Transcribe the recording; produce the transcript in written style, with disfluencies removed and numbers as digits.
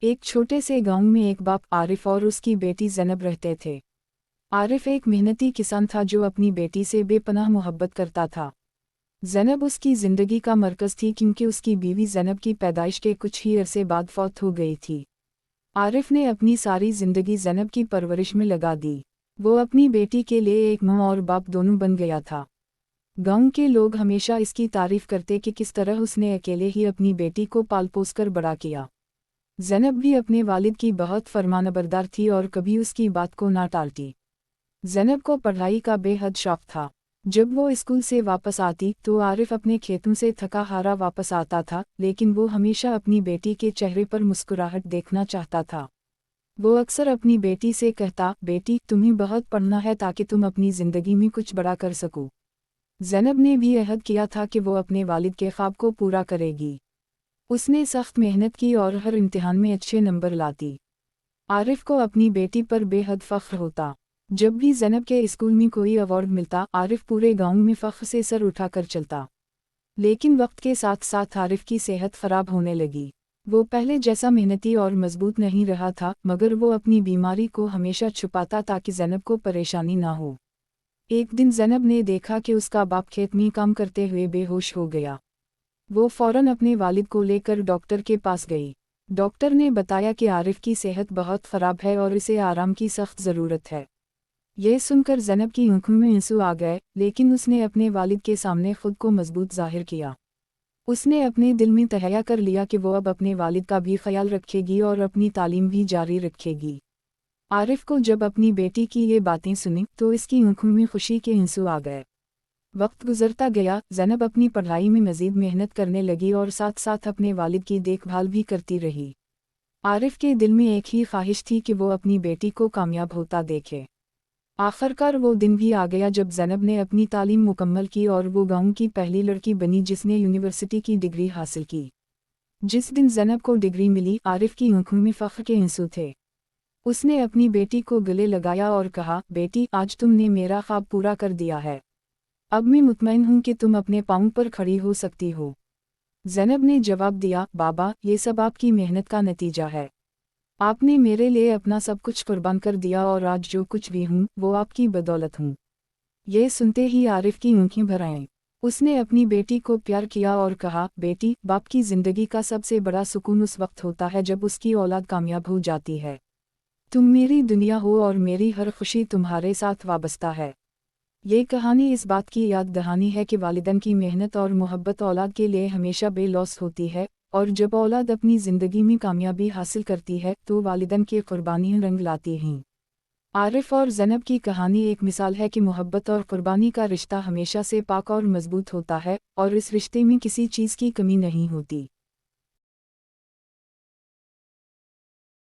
एक छोटे से गांव में एक बाप आरिफ और उसकी बेटी ज़ैनब रहते थे। आरिफ एक मेहनती किसान था जो अपनी बेटी से बेपनाह मोहब्बत करता था। ज़ैनब उसकी ज़िंदगी का मरकज़ थी क्योंकि उसकी बीवी ज़ैनब की पैदाइश के कुछ ही अरसे बाद फौत हो गई थी। आरिफ ने अपनी सारी ज़िंदगी ज़ैनब की परवरिश में लगा दी। वो अपनी बेटी के लिए एक माँ और बाप दोनों बन गया था। गांव के लोग हमेशा इसकी तारीफ करते कि किस तरह उसने अकेले ही अपनी बेटी को पाल पोस कर बड़ा किया। ज़ैनब भी अपने वालिद की बहुत फरमानबरदार थी और कभी उसकी बात को ना टालती। ज़ैनब को पढ़ाई का बेहद शौक था। जब वो स्कूल से वापस आती तो आरिफ अपने खेतों से थका हारा वापस आता था, लेकिन वो हमेशा अपनी बेटी के चेहरे पर मुस्कुराहट देखना चाहता था। वो अक्सर अपनी बेटी से कहता, बेटी तुम्हें बहुत पढ़ना है ताकि तुम अपनी ज़िंदगी में कुछ बड़ा कर सको। ज़ैनब ने भी अहद किया था कि वो अपने वालिद के ख्वाब को पूरा करेगी। उसने सख्त मेहनत की और हर इम्तिहान में अच्छे नंबर लाती। आरिफ को अपनी बेटी पर बेहद फ़ख्र होता। जब भी ज़ैनब के स्कूल में कोई अवार्ड मिलता, आरिफ पूरे गांव में फ़ख्र से सर उठाकर चलता। लेकिन वक्त के साथ साथ आरिफ की सेहत ख़राब होने लगी। वो पहले जैसा मेहनती और मजबूत नहीं रहा था, मगर वो अपनी बीमारी को हमेशा छुपाता ताकि ज़ैनब को परेशानी ना हो। एक दिन ज़ैनब ने देखा कि उसका बाप खेत में काम करते हुए बेहोश हो गया। वो फ़ौरन अपने वालिद को लेकर डॉक्टर के पास गई। डॉक्टर ने बताया कि आरिफ की सेहत बहुत ख़राब है और इसे आराम की सख्त ज़रूरत है। ये सुनकर ज़ैनब की आंखों में आंसू आ गए, लेकिन उसने अपने वालिद के सामने खुद को मजबूत ज़ाहिर किया। उसने अपने दिल में तहैया कर लिया कि वो अब अपने वालिद का भी ख्याल रखेगी और अपनी तालीम भी जारी रखेगी। आरिफ को जब अपनी बेटी की ये बातें सुनी तो इसकी आंखों में खुशी के आंसू आ गए। वक्त गुजरता गया, ज़ैनब अपनी पढ़ाई में मज़ीद मेहनत करने लगी और साथ साथ अपने वालिद की देखभाल भी करती रही। आरिफ के दिल में एक ही ख्वाहिश थी कि वो अपनी बेटी को कामयाब होता देखे। आखिरकार वो दिन भी आ गया जब ज़ैनब ने अपनी तालीम मुकम्मल की और वो गांव की पहली लड़की बनी जिसने यूनिवर्सिटी की डिग्री हासिल की। जिस दिन ज़ैनब को डिग्री मिली, आरिफ की आंखों में फ़ख्र के आंसू थे। उसने अपनी बेटी को गले लगाया और कहा, बेटी आज तुमने मेरा ख्वाब पूरा कर दिया है। अब मैं मुतमईन हूँ कि तुम अपने पाँव पर खड़ी हो सकती हो। ज़ैनब ने जवाब दिया, बाबा ये सब आपकी मेहनत का नतीजा है। आपने मेरे लिए अपना सब कुछ कुर्बान कर दिया और आज जो कुछ भी हूँ वो आपकी बदौलत हूँ। ये सुनते ही आरिफ की आंखें भर आईं। उसने अपनी बेटी को प्यार किया और कहा, बेटी बाप की ज़िंदगी का सबसे बड़ा सुकून उस वक्त होता है जब उसकी औलाद कामयाब हो जाती है। तुम मेरी दुनिया हो और मेरी हर खुशी तुम्हारे साथ वाबस्ता है। ये कहानी इस बात की याद दहानी है कि वालिदैन की मेहनत और मोहब्बत औलाद के लिए हमेशा बेलौस होती है, और जब औलाद अपनी ज़िंदगी में कामयाबी हासिल करती है तो वालिदैन की कुर्बानियाँ रंग लाती हैं। आरिफ और ज़ैनब की कहानी एक मिसाल है कि मोहब्बत और कुर्बानी का रिश्ता हमेशा से पाक और मजबूत होता है, और इस रिश्ते में किसी चीज़ की कमी नहीं होती।